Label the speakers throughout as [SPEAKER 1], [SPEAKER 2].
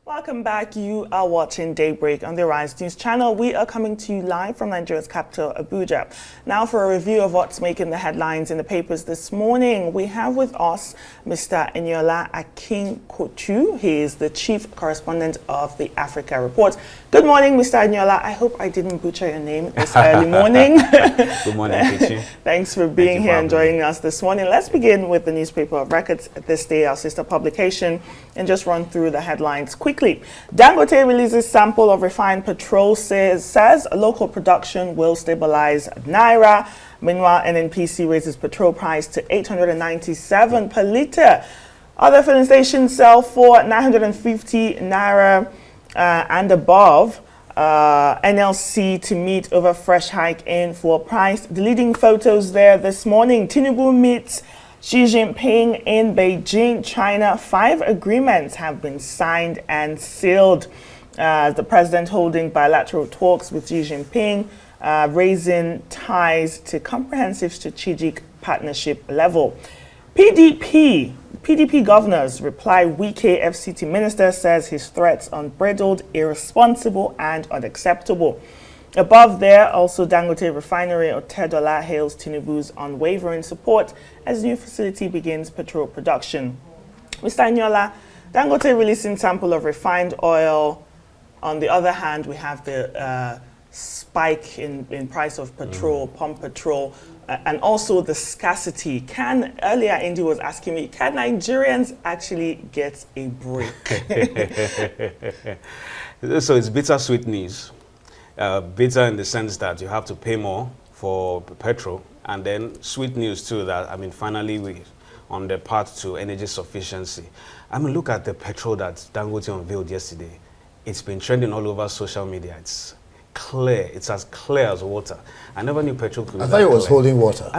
[SPEAKER 1] Welcome back. You are watching Daybreak on the Rise News channel. We are coming to you live from Nigeria's capital, Abuja. Now for a review of what's making the headlines in the papers this morning, we have with us Mr. Eniola Akinkochu. He is the chief correspondent of the Africa Report. Good morning, Mr. Eniola. I hope I didn't butcher your name this early morning.
[SPEAKER 2] Good morning, Petrol.
[SPEAKER 1] Thanks for being here and joining us this morning. Let's begin with the newspaper of records this day, our sister publication, and just run through the headlines quickly. Dangote releases sample of refined petrol, says local production will stabilize Naira. Meanwhile, NNPC raises petrol price to 897 per litre. Other filling stations sell for 950 Naira and above. NLC to meet over fresh hike in fuel price. The leading photos there this morning. Tinubu meets Xi Jinping in Beijing, China. 5 agreements have been signed and sealed. The president holding bilateral talks with Xi Jinping, raising ties to comprehensive strategic partnership level. PDP governors reply Wike FCT minister says his threats unbridled, irresponsible and unacceptable. Above there, also Dangote refinery Otedola hails Tinubu's unwavering support as new facility begins petrol production. Mr. Eniola, Dangote releasing sample of refined oil. On the other hand, we have the spike in price of petrol, pump petrol, and also the scarcity. Earlier Indy was asking me, can Nigerians actually get a break?
[SPEAKER 2] So it's bittersweet news. Bitter in the sense that you have to pay more for petrol, and then sweet news too that, finally we're on the path to energy sufficiency. Look at the petrol that Dangote unveiled yesterday. It's been trending all over social media. It's clear. It's as clear as water. I never knew petrol could be
[SPEAKER 3] I thought it was holding water.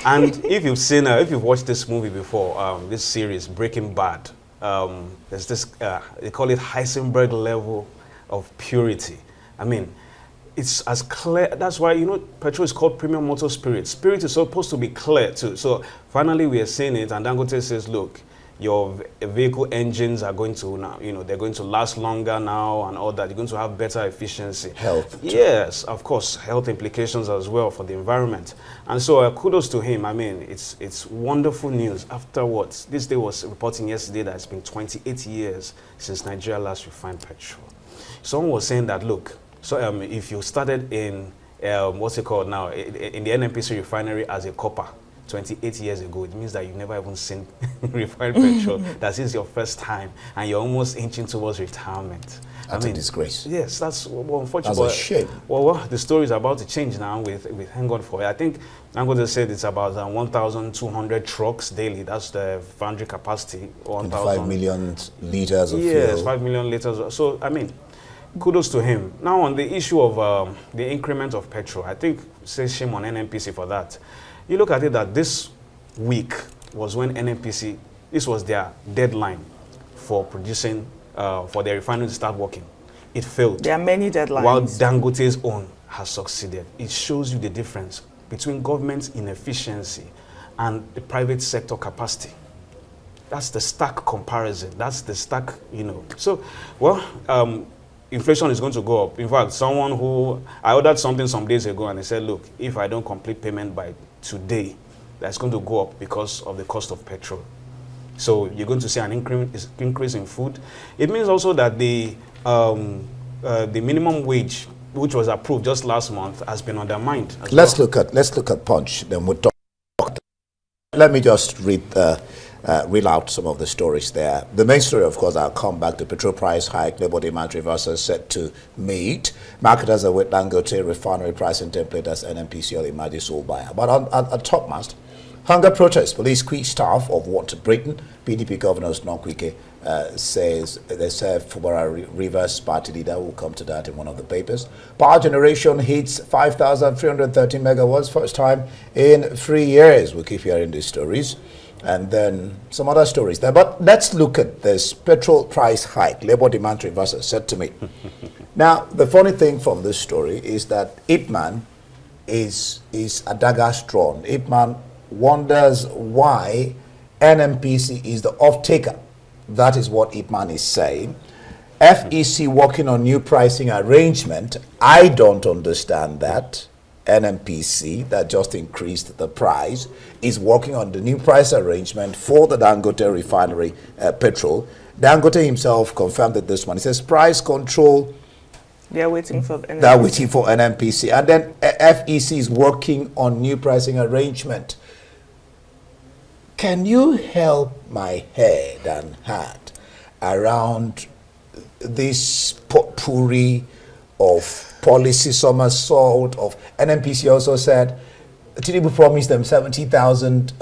[SPEAKER 2] and if you've seen, if you've watched this movie before, this series, Breaking Bad, there's this, they call it Heisenberg level of purity. It's as clear. That's why, petrol is called premium motor spirit. Spirit is supposed to be clear too. So finally we are seeing it, and Dangote says, look, your vehicle engines are going to now, they're going to last longer now and all that. You're going to have better efficiency.
[SPEAKER 3] Health.
[SPEAKER 2] Yes, of course, health implications as well for the environment. And so kudos to him. It's wonderful news. Afterwards, this day was reporting yesterday that it's been 28 years since Nigeria last refined petrol. Someone was saying that, look, so if you started in, what's it called now, in the NNPC refinery as a copper 28 years ago, it means that you've never even seen refined petrol. That is your first time, and you're almost inching towards retirement.
[SPEAKER 3] That's a disgrace.
[SPEAKER 2] Yes, that's unfortunate.
[SPEAKER 3] That's a shame.
[SPEAKER 2] Well, the story is about to change now with Thank God for it. I think Dangote said it's about 1,200 trucks daily. That's the foundry capacity.
[SPEAKER 3] 5 million liters of fuel.
[SPEAKER 2] Yes, 5 million liters. So, kudos to him. Now, on the issue of the increment of petrol, I think, say shame on NNPC for that. You look at it that this week was when NNPC, this was their deadline for producing, for their refinery to start working. It failed.
[SPEAKER 1] There are many deadlines.
[SPEAKER 2] While Dangote's own has succeeded. It shows you the difference between government's inefficiency and the private sector capacity. That's the stark comparison. That's the stark, So, inflation is going to go up. In fact, I ordered something some days ago, and they said, look, if I don't complete payment by today, that's going to go up because of the cost of petrol. So you're going to see an increase in food. It means also that the minimum wage, which was approved just last month, has been undermined.
[SPEAKER 3] Let's look at Punch. Then we'll talk. Let me just read out some of the stories there. The main story, of course, I'll come back to petrol price hike, labor demand reversal set to meet. Marketers await Dangote refinery pricing template as NNPC or emerging sole buyer. But on topmost, hunger protest, police quit staff of what Britain, PDP governors Wike says they serve former Rivers party leader. We'll come to that in one of the papers. Power generation hits 5,330 megawatts, first time in 3 years. We'll keep hearing these stories. And then some other stories there. But let's look at this petrol price hike, labor demand reversal set to meet. Now, the funny thing from this story is that Ipman is a dagger drawn. Ipman wonders why NNPC is the off-taker. That is what Ipman is saying. FEC working on new pricing arrangement. I don't understand that. NNPC, that just increased the price, is working on the new price arrangement for the Dangote refinery petrol. Dangote himself confirmed it this morning. He says price control.
[SPEAKER 1] They're waiting for NNPC.
[SPEAKER 3] They're waiting for NNPC. And then FEC is working on new pricing arrangement. Can you help my head and heart around this potpourri of policy somersault of NNPC? Also said Tinubu promised them 70,000,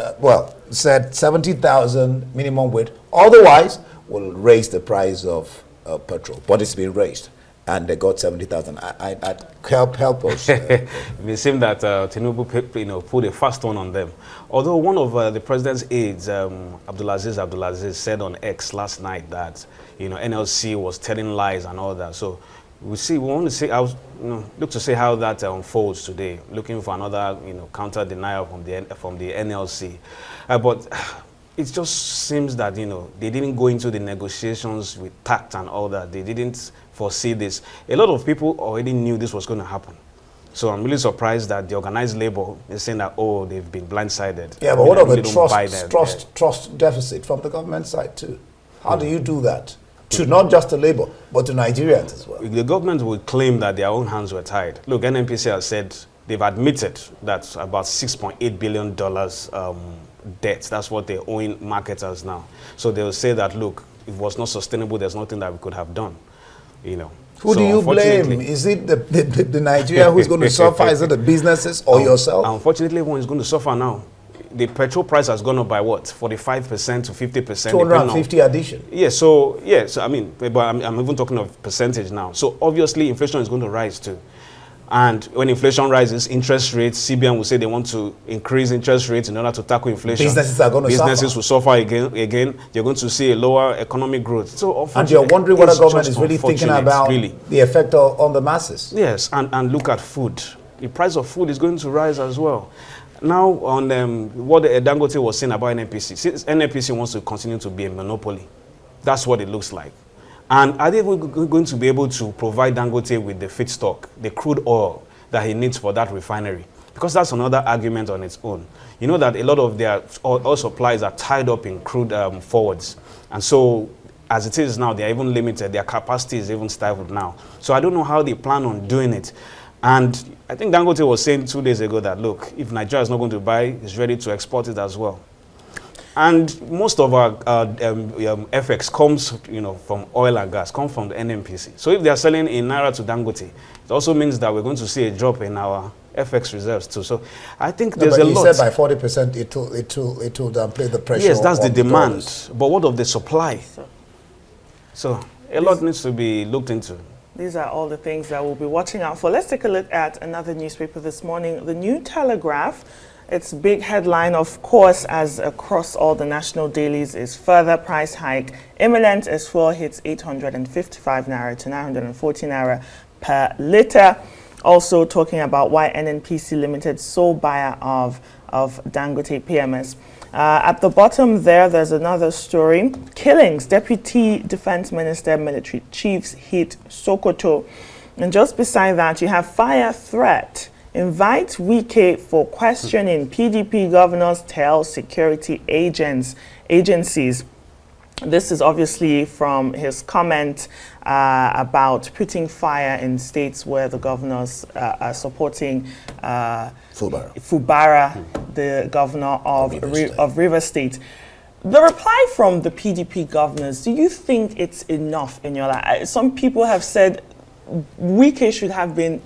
[SPEAKER 3] said 70,000 minimum wage. Otherwise, will raise the price of petrol. But it's been raised, and they got 70,000. I help us.
[SPEAKER 2] It seems that Tinubu put a fast one on them. Although one of the president's aides, Abdulaziz, said on X last night that NLC was telling lies and all that. So we want to see. Look to see how that unfolds today. Looking for another counter denial from the NLC, but it just seems that they didn't go into the negotiations with tact and all that. They didn't foresee this. A lot of people already knew this was going to happen. So I'm really surprised that the organized labor is saying that they've been blindsided.
[SPEAKER 3] Yeah, but what of the trust deficit from the government side too? How do you do that? To not just the labor, but to Nigerians as well.
[SPEAKER 2] The government would claim that their own hands were tied. Look, NNPC has said they've admitted that about $6.8 billion debt. That's what they're owing marketers now. So they'll say that, look, it was not sustainable. There's nothing that we could have done.
[SPEAKER 3] Who do you blame? Is it the Nigeria who's going to suffer? Is it the businesses or yourself?
[SPEAKER 2] Unfortunately, everyone is going to suffer now. The petrol price has gone up by what? 45% to 50%.
[SPEAKER 3] 250 addition.
[SPEAKER 2] Yes, I mean, but I'm even talking of percentage now. So obviously, inflation is going to rise too. And when inflation rises, interest rates, CBN will say they want to increase interest rates in order to tackle inflation.
[SPEAKER 3] Businesses are going to suffer.
[SPEAKER 2] Businesses will suffer again. You're going to see a lower economic growth. So
[SPEAKER 3] and you're wondering what the government is really thinking about the effect on the masses.
[SPEAKER 2] Yes, and look at food. The price of food is going to rise as well. Now, on what Dangote was saying about NNPC, since NNPC wants to continue to be a monopoly, that's what it looks like. And are they going to be able to provide Dangote with the feedstock, the crude oil that he needs for that refinery? Because that's another argument on its own. You know that a lot of their oil supplies are tied up in crude forwards. And so, as it is now, they're even limited. Their capacity is even stifled now. So I don't know how they plan on doing it. And I think Dangote was saying 2 days ago that, look, if Nigeria is not going to buy, it's ready to export it as well. And most of our FX comes, from oil and gas, come from the NNPC. So if they are selling in Naira to Dangote, it also means that we're going to see a drop in our FX reserves too. So I think there's a lot.
[SPEAKER 3] You said by 40% it will downplay the pressure.
[SPEAKER 2] Yes, that's the demand.
[SPEAKER 3] Dollars.
[SPEAKER 2] But what of the supply? So a lot needs to be looked into.
[SPEAKER 1] These are all the things that we'll be watching out for. Let's take a look at another newspaper this morning, the New Telegraph. Its big headline, of course, as across all the national dailies, is further price hike imminent as fuel hits 855 Naira to 940 Naira per litre. Also talking about why NNPC Limited sole buyer of Dangote PMS. At the bottom there's another story. Killings, Deputy Defense Minister, military chiefs hit Sokoto. And just beside that, you have fire threat. Invite Wike for questioning. PDP governors tell security agencies. This is obviously from his comment about putting fire in states where the governors are supporting Fubara, the governor of River State. The reply from the PDP governors, do you think it's enough in your life? Some people have said Wike should have been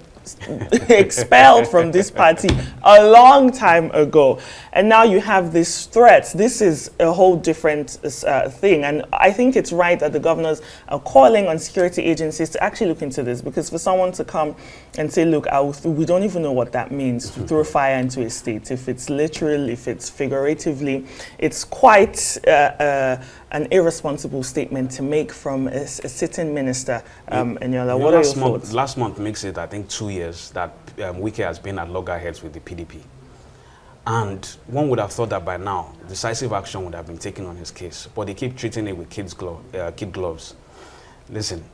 [SPEAKER 1] expelled from this party a long time ago, and now you have this threat. This is a whole different thing, and I think it's right that the governors are calling on security agencies to actually look into this, because for someone to come and say, look, we don't even know what that means, to throw fire into a state, if it's literal, if it's figuratively, it's quite an irresponsible statement to make from a sitting minister. Eniola, what are your thoughts?
[SPEAKER 2] Last month makes it, I think, 2 years that Wike has been at loggerheads with the PDP. And one would have thought that by now, decisive action would have been taken on his case. But they keep treating it with kid gloves. Listen,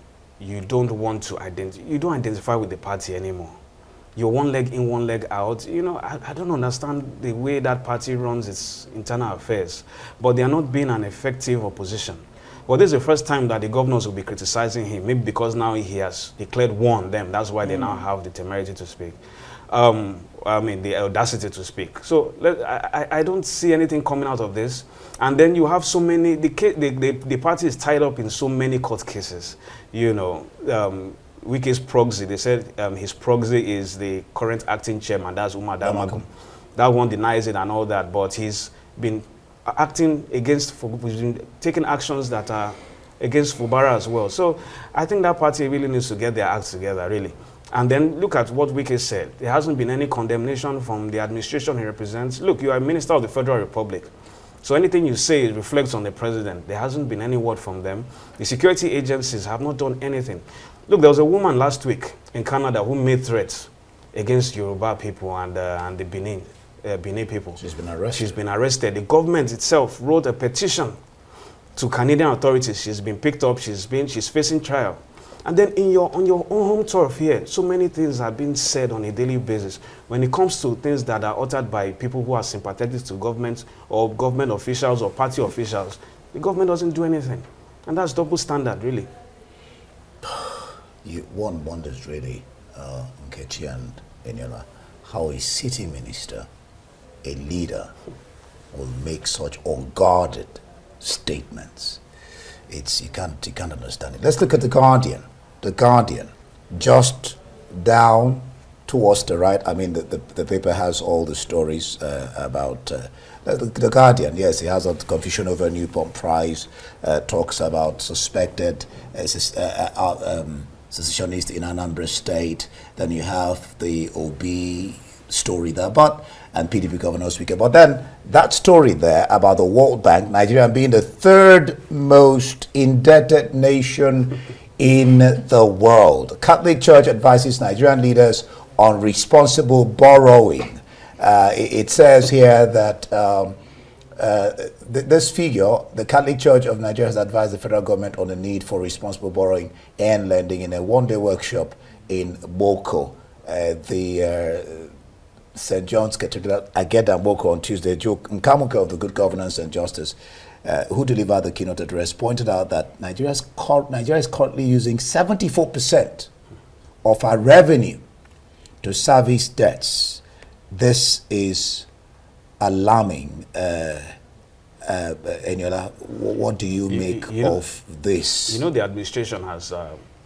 [SPEAKER 2] you don't want to identify with the party anymore. You're one leg in, one leg out. You know, I don't understand the way that party runs its internal affairs, but they are not being an effective opposition. Well, this is the first time that the governors will be criticizing him, maybe because now he has declared war on them. That's why they now have the temerity to speak. The audacity to speak. So I don't see anything coming out of this. And then you have so many, the party is tied up in so many court cases. You know, Wike's proxy, they said his proxy is the current acting chairman, that's Umar Damakum. That one denies it and all that, but he's been acting against, taking actions that are against Fubara as well. So I think that party really needs to get their acts together, really. And then look at what Wike said. There hasn't been any condemnation from the administration he represents. Look, you are a minister of the Federal Republic. So anything you say reflects on the president. There hasn't been any word from them. The security agencies have not done anything. Look, there was a woman last week in Canada who made threats against Yoruba people and the Benin people. She's been arrested. She's been arrested. The government itself wrote a petition to Canadian authorities. She's been picked up. She's facing trial. And then on your own home turf here, so many things are being said on a daily basis. When it comes to things that are uttered by people who are sympathetic to government or government officials or party officials, the government doesn't do anything. And that's double standard, really.
[SPEAKER 3] One wonders really, Nkechi and Eniola, how a sitting minister, a leader, will make such unguarded statements. You can't understand it. Let's look at The Guardian. The Guardian, just down towards the right. I mean, the paper has all the stories about the Guardian. Yes, it has a confusion over new pump price. Talks about suspected secessionist in Anambra State. Then you have the OB story there, and PDP governor speaker. But then that story there about the World Bank, Nigeria being the third most indebted nation in the world. The Catholic Church advises Nigerian leaders on responsible borrowing. It says here that this figure, the Catholic Church of Nigeria has advised the federal government on the need for responsible borrowing and lending in a one-day workshop in Boko. St. John's Cathedral, Ageda Boko on Tuesday. Joe Nkamuka of the Good Governance and Justice, who delivered the keynote address, pointed out that Nigeria is currently using 74% of our revenue to service debts. This is alarming. Eniola, what do you make of this?
[SPEAKER 2] You know, the administration has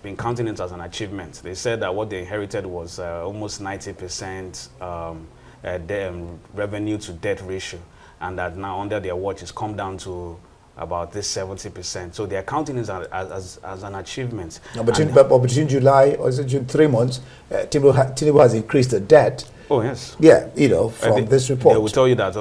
[SPEAKER 2] been counting it as an achievement. They said that what they inherited was almost 90% revenue to debt ratio, and that now under their watch it's come down to about this 70%. So they're counting it as an achievement.
[SPEAKER 3] Now, between July, or is it June, 3 months, Tinubu has increased the debt.
[SPEAKER 2] Oh, yes.
[SPEAKER 3] Yeah, from this report.
[SPEAKER 2] They will tell you that,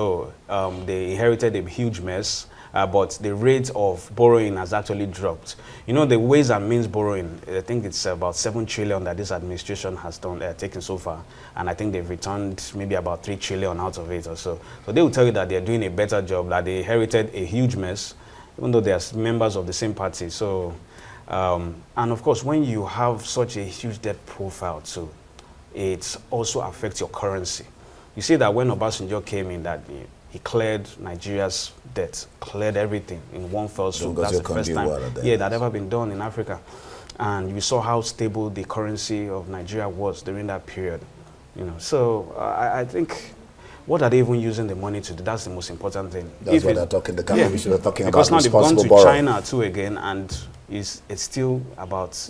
[SPEAKER 2] they inherited a huge mess, but the rate of borrowing has actually dropped. You know, the ways and means borrowing, I think it's about 7 trillion that this administration has taken so far. And I think they've returned maybe about 3 trillion out of it or so. So they will tell you that they're doing a better job, that they inherited a huge mess, even though they're members of the same party. So, and of course, when you have such a huge debt profile too, it also affects your currency. You see that when Obasanjo came in, that he cleared Nigeria's debt, cleared everything in one fell swoop. That's the first time that ever been done in Africa. And you saw how stable the currency of Nigeria was during that period. You know, so I think, what are they even using the money to do? That's the most important thing.
[SPEAKER 3] That's what they're talking. The company should be talking
[SPEAKER 2] because
[SPEAKER 3] about.
[SPEAKER 2] Because now they've gone to China too again, and it's still about,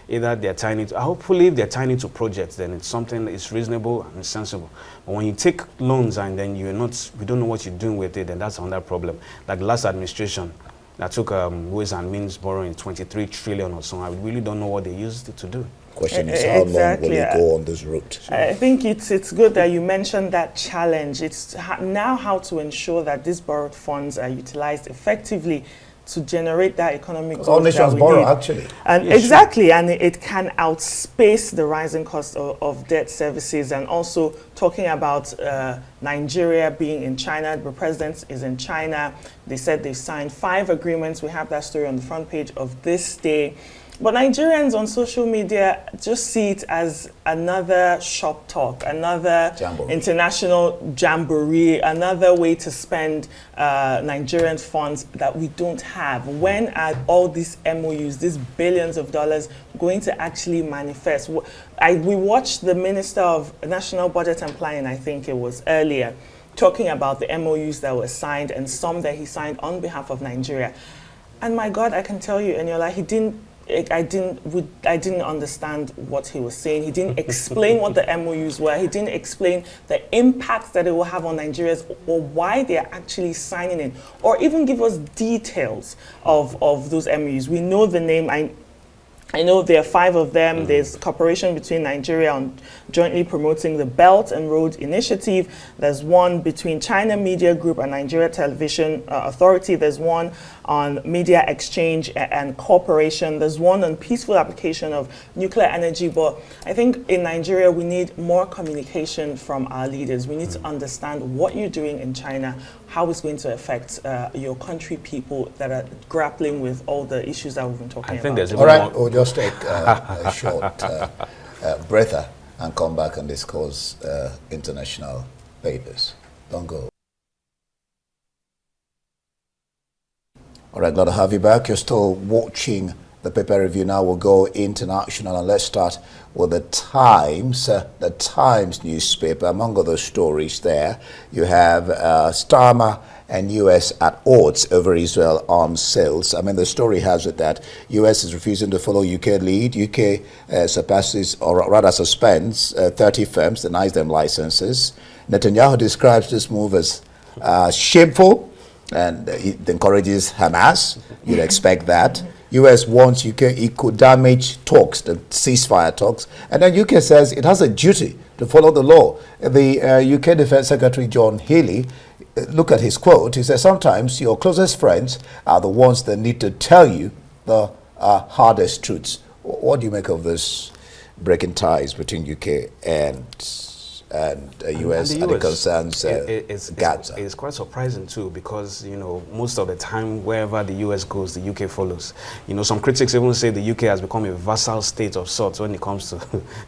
[SPEAKER 2] either they're tying it. Hopefully, if they're tying it to projects, then it's something that's reasonable and sensible. But when you take loans and then we don't know what you're doing with it, then that's another problem. Like the last administration that took ways and means borrowing 23 trillion or so, I really don't know what they used it to do.
[SPEAKER 3] Question is, how long will it go on this route?
[SPEAKER 1] I think it's good that you mentioned that challenge. It's now how to ensure that these borrowed funds are utilized effectively to generate that economic growth.
[SPEAKER 3] All nations borrow, actually.
[SPEAKER 1] And exactly, and it can outspace the rising cost of debt services. And also talking about Nigeria being in China, the president is in China. They said they've signed 5 agreements. We have that story on the front page of This Day. But Nigerians on social media just see it as another shop talk, another international jamboree, another way to spend Nigerian funds that we don't have. When are all these MOUs, these billions of dollars, going to actually manifest? We watched the Minister of National Budget and Planning, I think it was earlier, talking about the MOUs that were signed and some that he signed on behalf of Nigeria. And my God, I can tell you, Eniola, I didn't understand what he was saying. He didn't explain what the MOUs were. He didn't explain the impact that it will have on Nigerians or why they are actually signing in, or even give us details of those MOUs. We know the name. I know there are 5 of them. There's cooperation between Nigeria on jointly promoting the Belt and Road Initiative. There's one between China Media Group and Nigeria Television Authority. There's one on media exchange and cooperation. There's one on peaceful application of nuclear energy. But I think in Nigeria, we need more communication from our leaders. We need to understand what you're doing in China, how it's going to affect your country people that are grappling with all the issues that we've been talking about.
[SPEAKER 3] All right, we'll just take a short breather and come back and discuss international papers. Don't go. All right, glad to have you back. You're still watching the paper review. Now we'll go international, and let's start with the Times newspaper. Among other stories there, you have Starmer and U.S. at odds over Israel arms sales. I mean, the story has it that U.S. is refusing to follow UK lead. UK surpasses, or rather suspends, 30 firms, denies them licenses. Netanyahu describes this move as shameful, and it encourages Hamas. You'd expect that. U.S. warns UK it could damage talks, the ceasefire talks. And then UK says it has a duty to follow the law. The UK Defense Secretary John Healey, look at his quote. He says, sometimes your closest friends are the ones that need to tell you the hardest truths. What do you make of this breaking ties between UK and US and the concerns Gaza?
[SPEAKER 2] It's quite surprising too, because most of the time wherever the US goes, the UK follows. Some critics even say the UK has become a vassal state of sorts when it comes to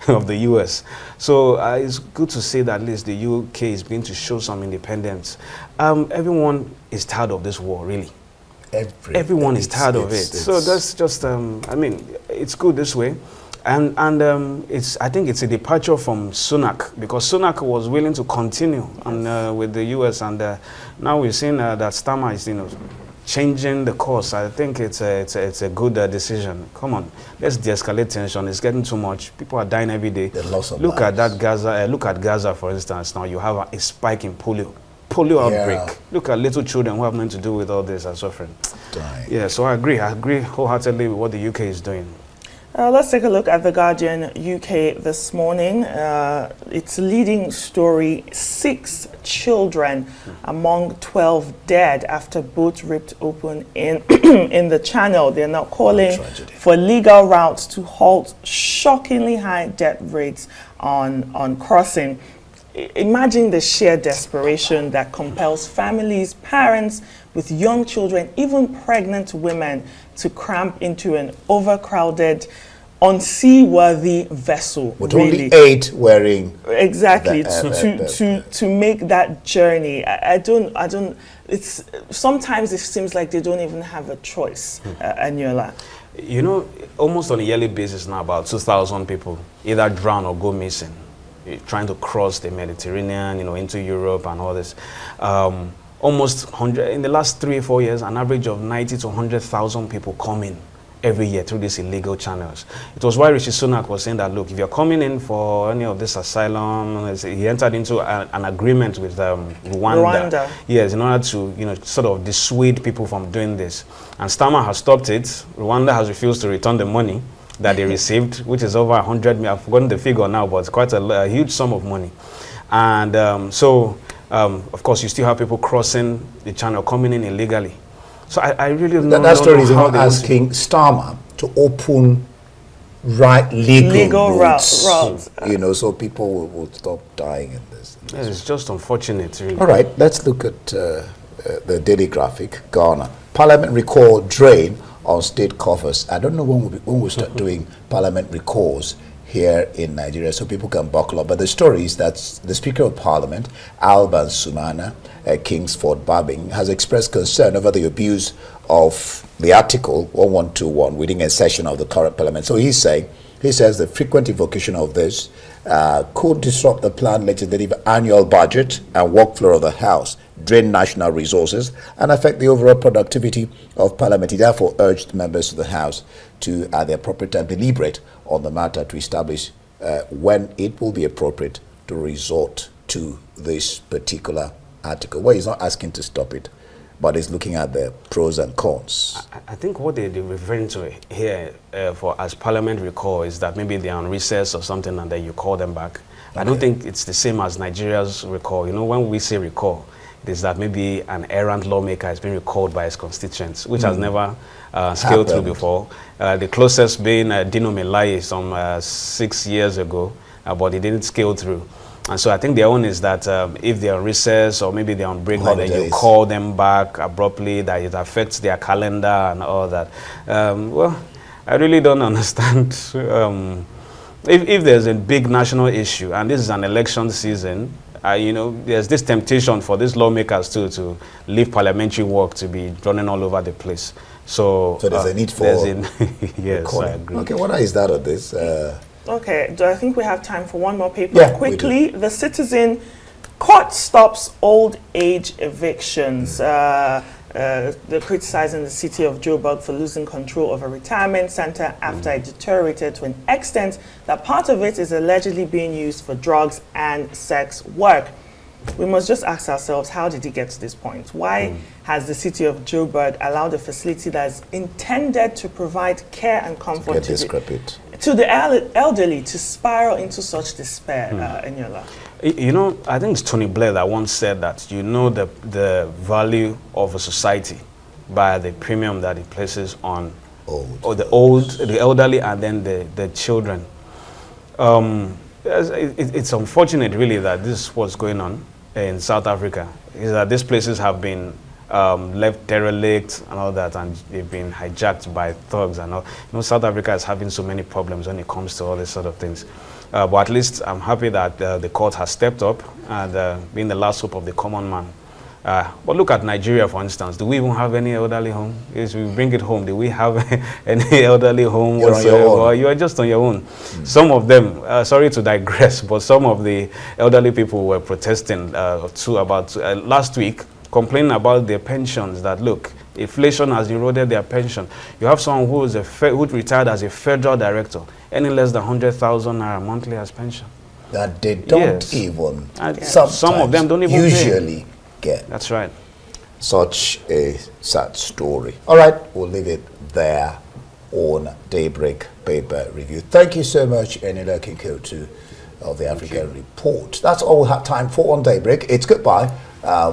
[SPEAKER 2] of the US. So it's good to see that at least the UK is beginning to show some independence. Everyone is tired of this war, really. Everyone is tired of it. So that's just I mean, it's good this way. And I think it's a departure from Sunak, because Sunak was willing to continue with the US, and now we're seeing that Starmer is changing the course. I think it's a good decision. Come on, let's de-escalate tension. It's getting too much. People are dying every day. Look at that Gaza. Look at Gaza, for instance. Now you have a spike in polio outbreak. Look at little children who have nothing to do with all this are suffering. Dying. Yeah, so I agree wholeheartedly with what the UK is doing.
[SPEAKER 1] Let's take a look at The Guardian UK this morning. Its leading story, 6 children among 12 dead after boat ripped open in in the Channel. They're now calling for legal routes to halt shockingly high death rates on crossing. Imagine the sheer desperation that compels families, parents with young children, even pregnant women, to cramp into an overcrowded, unseaworthy vessel.
[SPEAKER 3] With only 8 wearing.
[SPEAKER 1] Exactly, to make that journey. I don't. It's sometimes it seems like they don't even have a choice. Eniola.
[SPEAKER 2] Almost on a yearly basis now, about 2,000 people either drown or go missing, trying to cross the Mediterranean, into Europe and all this. Almost 100 in the last 3 or 4 years, an average of 90 to 100,000 people come in every year through these illegal channels. It was why Rishi Sunak was saying that, look, if you're coming in for any of this asylum, he entered into an agreement with Rwanda. Yes, in order to, sort of dissuade people from doing this. And Starmer has stopped it. Rwanda has refused to return the money that they received, which is over 100 million. I've forgotten the figure now, but it's quite a huge sum of money. And of course, you still have people crossing the channel, coming in illegally. So I really don't know.
[SPEAKER 3] That story is not asking Starmer to open legal routes. So people will stop dying in this.
[SPEAKER 2] Yes, it's just unfortunate, really.
[SPEAKER 3] All right, let's look at the Daily Graphic, Ghana. Parliament recalled drain on state coffers. I don't know when we start doing parliament recalls here in Nigeria, so people can buckle up. But the story is that the Speaker of Parliament, Alban Sumana Kingsford Barbing, has expressed concern over the abuse of the Article 1121 within a session of the current Parliament. So he says the frequent invocation of this could disrupt the planned legislative annual budget and workflow of the House, drain national resources, and affect the overall productivity of Parliament. He therefore urged members of the House to, at the appropriate time, deliberate on the matter to establish when it will be appropriate to resort to this particular article. Well, he's not asking to stop it, but he's looking at the pros and cons.
[SPEAKER 2] I think what they're referring to here for as Parliament recall is that maybe they're on recess or something and then you call them back. Okay. I don't think it's the same as Nigeria's recall. You know, when we say recall, it is that maybe an errant lawmaker has been recalled by his constituents, which has never scaled through before. The closest being Dino Melaye some 6 years ago, but it didn't scale through. And so I think their own is that if they're on recess or maybe they're on break, then you call them back abruptly, that it affects their calendar and all that. Well, I really don't understand. If there's a big national issue and this is an election season, you know, there's this temptation for these lawmakers to leave parliamentary work to be running all over the place. So
[SPEAKER 3] there's a need for
[SPEAKER 2] yes,
[SPEAKER 3] recording.
[SPEAKER 2] I agree.
[SPEAKER 3] Okay, what is that of this?
[SPEAKER 1] Okay, do I think we have time for one more paper?
[SPEAKER 3] Yeah,
[SPEAKER 1] quickly, the Citizen court stops old age evictions. They're criticizing the city of Joburg for losing control of a retirement center after it deteriorated to an extent that part of it is allegedly being used for drugs and sex work. We must just ask ourselves, how did it get to this point? Why has the city of Joburg allowed a facility that is intended to provide care and comfort to the elderly to spiral into such despair, Eniola?
[SPEAKER 2] You know, I think it's Tony Blair that once said that you know the value of a society by the premium that it places on the elderly and then the children. It's unfortunate really that this is what's going on in South Africa, is that these places have been left derelict and all that, and they've been hijacked by thugs and all. You know, South Africa is having so many problems when it comes to all these sort of things. But at least I'm happy that the court has stepped up and being the last hope of the common man. But look at Nigeria, for instance. Do we even have any elderly home? If we bring it home, do we have any elderly home whatsoever? You are just on your own. Some of them, sorry to digress, but some of the elderly people were protesting about last week, complaining about their pensions, that look, inflation has eroded their pension. You have someone who retired as a federal director, earning less than 100,000 naira monthly as pension.
[SPEAKER 3] That they don't even,
[SPEAKER 2] some of them don't even
[SPEAKER 3] usually get.
[SPEAKER 2] That's right.
[SPEAKER 3] Such a sad story. All right, we'll leave it there on Daybreak Paper Review. Thank you so much, Eniola Kinkotu of the African Report. That's all we have time for on Daybreak. It's goodbye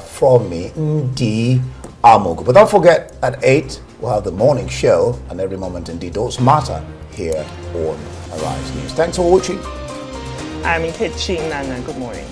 [SPEAKER 3] from me, Ndi Amogu. But don't forget, at 8, we'll have the morning show, and every moment indeed does matter here on Arise News. Thanks for watching.
[SPEAKER 1] I'm Nkechi Nana. Good morning.